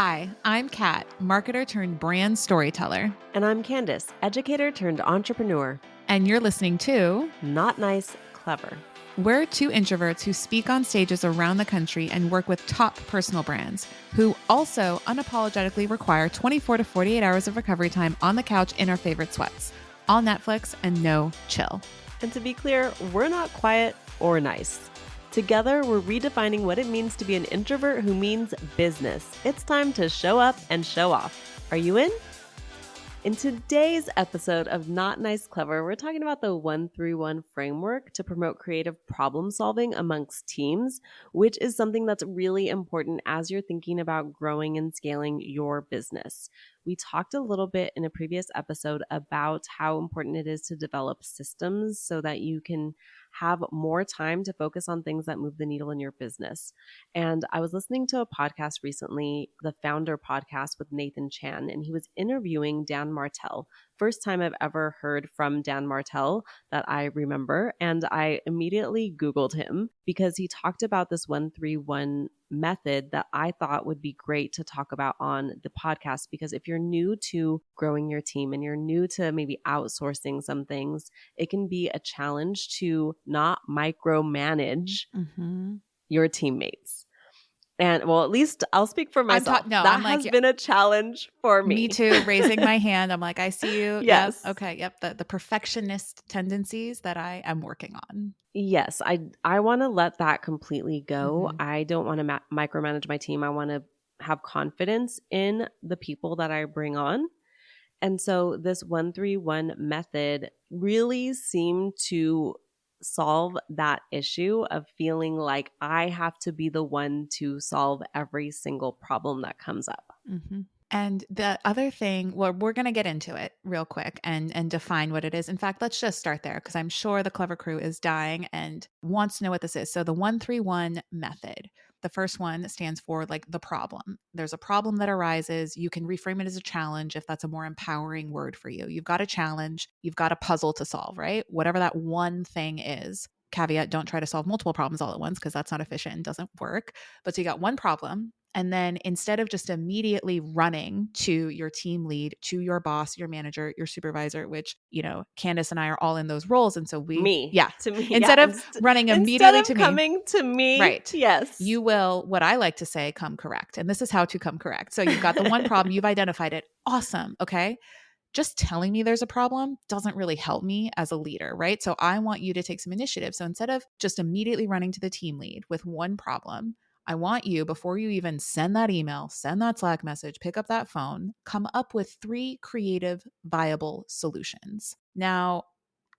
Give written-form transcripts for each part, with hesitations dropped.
Hi, I'm Kat, marketer turned brand storyteller. And I'm Candice, educator turned entrepreneur. And you're listening to Not Nice, Clever. We're two introverts who speak on stages around the country and work with top personal brands who also unapologetically require 24 to 48 hours of recovery time on the couch in our favorite sweats. All Netflix and no chill. And to be clear, we're not quiet or nice. Together, we're redefining what it means to be an introvert who means business. It's time to show up and show off. Are you in? In today's episode of Not Nice Clever, we're talking about the 1-3-1 framework to promote creative problem solving amongst teams, which is something that's really important as you're thinking about growing and scaling your business. We talked a little bit in a previous episode about how important it is to develop systems so that you can have more time to focus on things that move the needle in your business. And I was listening to a podcast recently, the Founder podcast with Nathan Chan, and he was interviewing Dan Martell. First time I've ever heard from Dan Martell that I remember. And I immediately Googled him because he talked about this 1-3-1 method that I thought would be great to talk about on the podcast. Because if you're new to growing your team and you're new to maybe outsourcing some things, it can be a challenge to not micromanage your teammates. And well, at least I'll speak for myself. That has been a challenge for me. Me too. Raising my hand. I'm like, I see you. Yes. Yep. Okay. Yep. The perfectionist tendencies that I am working on. Yes. I want to let that completely go. I don't want to micromanage my team. I want to have confidence in the people that I bring on. And so this 1-3-1 method really seemed to solve that issue of feeling like I have to be the one to solve every single problem that comes up. And the other thing, well, we're going to get into it real quick and define what it is. In fact, let's just start there because I'm sure the Clever Crew is dying and wants to know what this is. So the 1-3-1 method. The first one stands for like the problem. There's a problem that arises. You can reframe it as a challenge if that's a more empowering word for you. You've got a challenge. You've got a puzzle to solve, right? Whatever that one thing is. Caveat, don't try to solve multiple problems all at once because that's not efficient and doesn't work. But so you got one problem. And then instead of just immediately running to your team lead, to your boss, your manager, your supervisor, which, you know, Candice and I are all in those roles. And so to me. Instead of running immediately to me. Coming to me. Right. Yes. You will, what I like to say, come correct. And this is how to come correct. So you've got the one problem, you've identified it. Awesome. Okay. Just telling me there's a problem doesn't really help me as a leader, right? So I want you to take some initiative. So instead of just immediately running to the team lead with one problem, I want you, before you even send that email, send that Slack message, pick up that phone, come up with 3 creative, viable solutions. Now,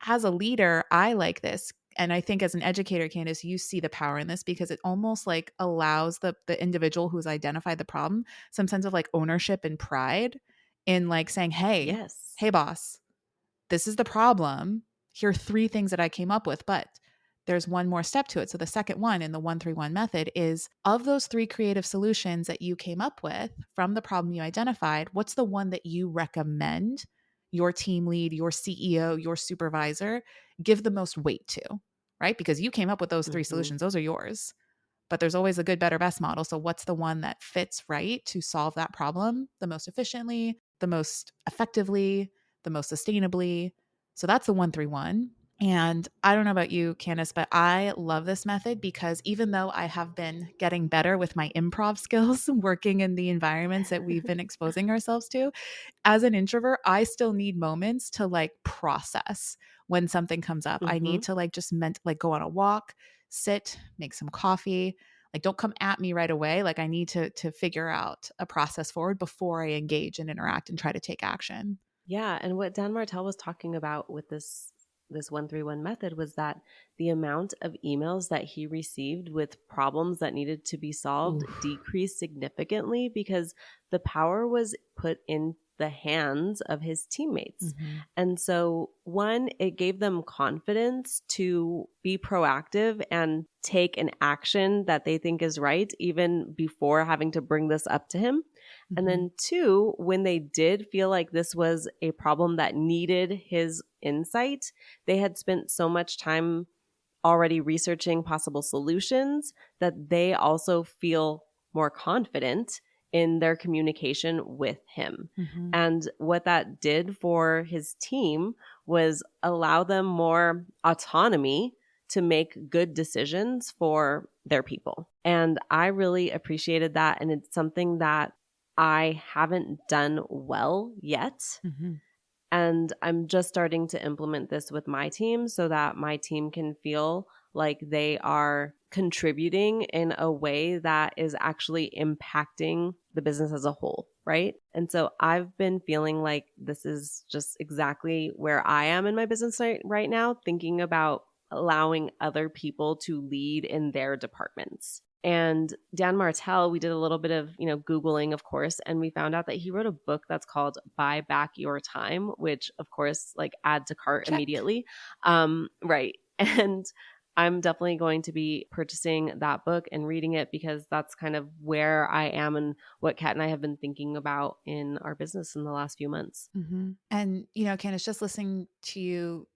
as a leader, I like this. And I think as an educator, Candice, you see the power in this because it almost like allows the individual who's identified the problem some sense of like ownership and pride in like saying, hey, hey boss, this is the problem. Here are 3 things that I came up with, but there's one more step to it. So the second one in the 1-3-1 method is of those 3 creative solutions that you came up with from the problem you identified, what's the one that you recommend your team lead, your CEO, your supervisor give the most weight to, right? Because you came up with those 3 solutions. Those are yours. But there's always a good, better, best model. So what's the one that fits right to solve that problem the most efficiently, the most effectively, the most sustainably? So that's the 1-3-1. And I don't know about you, Candice, but I love this method because even though I have been getting better with my improv skills, working in the environments that we've been exposing ourselves to, as an introvert, I still need moments to like process when something comes up. I need to like just go on a walk, sit, make some coffee. Like, don't come at me right away. Like, I need to figure out a process forward before I engage and interact and try to take action. Yeah. And what Dan Martell was talking about with this 1-3-1 method was that the amount of emails that he received with problems that needed to be solved decreased significantly because the power was put in the hands of his teammates. And so one, it gave them confidence to be proactive and take an action that they think is right, even before having to bring this up to him. And then 2, when they did feel like this was a problem that needed his insight, they had spent so much time already researching possible solutions that they also feel more confident in their communication with him. Mm-hmm. And what that did for his team was allow them more autonomy to make good decisions for their people. And I really appreciated that. And it's something that I haven't done well yet. Mm-hmm. And I'm just starting to implement this with my team so that my team can feel like they are contributing in a way that is actually impacting the business as a whole, right? And so I've been feeling like this is just exactly where I am in my business right now, thinking about allowing other people to lead in their departments. And Dan Martell, we did a little bit of, Googling, of course, and we found out that he wrote a book that's called Buy Back Your Time, which of course, like add to cart Check. immediately. Right. And I'm definitely going to be purchasing that book and reading it because that's kind of where I am and what Kat and I have been thinking about in our business in the last few months. Mm-hmm. And, Candice, just listening to you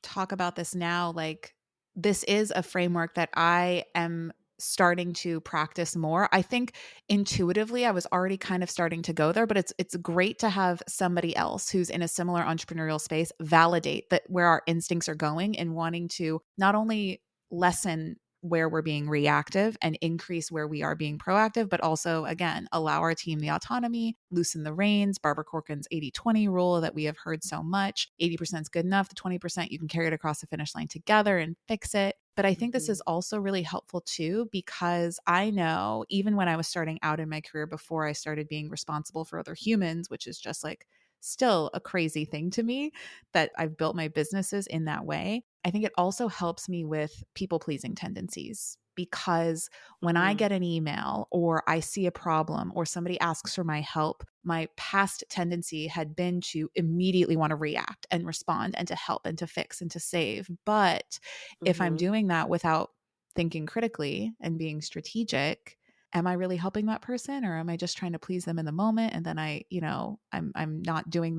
talk about this now, like this is a framework that I am starting to practice more. I think intuitively I was already kind of starting to go there, but it's great to have somebody else who's in a similar entrepreneurial space validate that where our instincts are going and wanting to not only lessen where we're being reactive and increase where we are being proactive, but also, again, allow our team the autonomy, loosen the reins. Barbara Corcoran's 80-20 rule that we have heard so much. 80% is good enough. The 20%, you can carry it across the finish line together and fix it. But I think this is also really helpful too, because I know even when I was starting out in my career before I started being responsible for other humans, which is just like still a crazy thing to me that I've built my businesses in that way. I think it also helps me with people pleasing tendencies because when I get an email or I see a problem or somebody asks for my help, my past tendency had been to immediately want to react and respond and to help and to fix and to save. But if I'm doing that without thinking critically and being strategic, am I really helping that person or am I just trying to please them in the moment? And then I'm not doing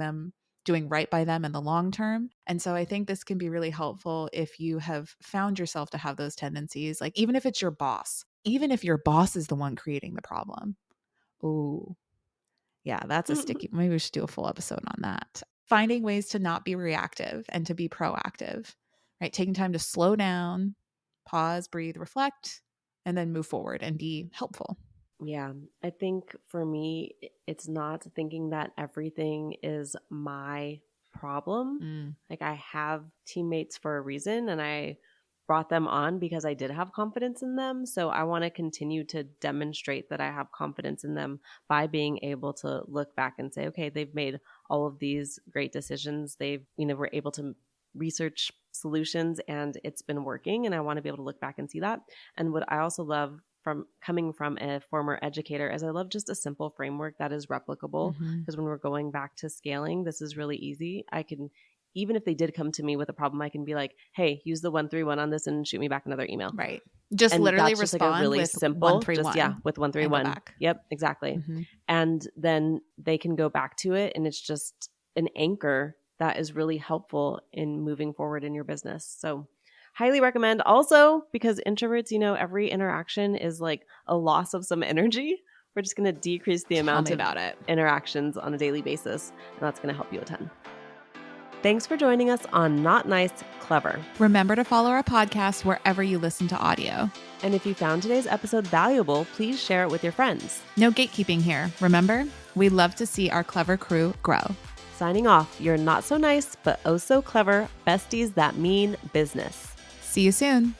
right by them in the long term. And so I think this can be really helpful if you have found yourself to have those tendencies, like even if it's your boss, even if your boss is the one creating the problem. Oh, yeah, that's a sticky. Maybe we should do a full episode on that. Finding ways to not be reactive and to be proactive, right? Taking time to slow down, pause, breathe, reflect, and then move forward and be helpful. Yeah, I think for me, it's not thinking that everything is my problem. Like I have teammates for a reason and I brought them on because I did have confidence in them. So I want to continue to demonstrate that I have confidence in them by being able to look back and say, okay, they've made all of these great decisions. They've, were able to research solutions and it's been working. And I want to be able to look back and see that. And what I also love from coming from a former educator is I love just a simple framework that is replicable because when we're going back to scaling, this is really easy. I can, even if they did come to me with a problem, I can be like, hey, use the 131 on this and shoot me back another email. Right. Just and literally that's just respond like a really with simple, 131. with 131. Yep, exactly. And then they can go back to it and it's just an anchor that is really helpful in moving forward in your business. So highly recommend. Also, because introverts, every interaction is like a loss of some energy. We're just going to decrease the amount of interactions on a daily basis, and that's going to help you a ton. Thanks for joining us on Not Nice, Clever. Remember to follow our podcast wherever you listen to audio. And if you found today's episode valuable, please share it with your friends. No gatekeeping here. Remember, we love to see our clever crew grow. Signing off, you're not so nice, but oh so clever besties that mean business. See you soon.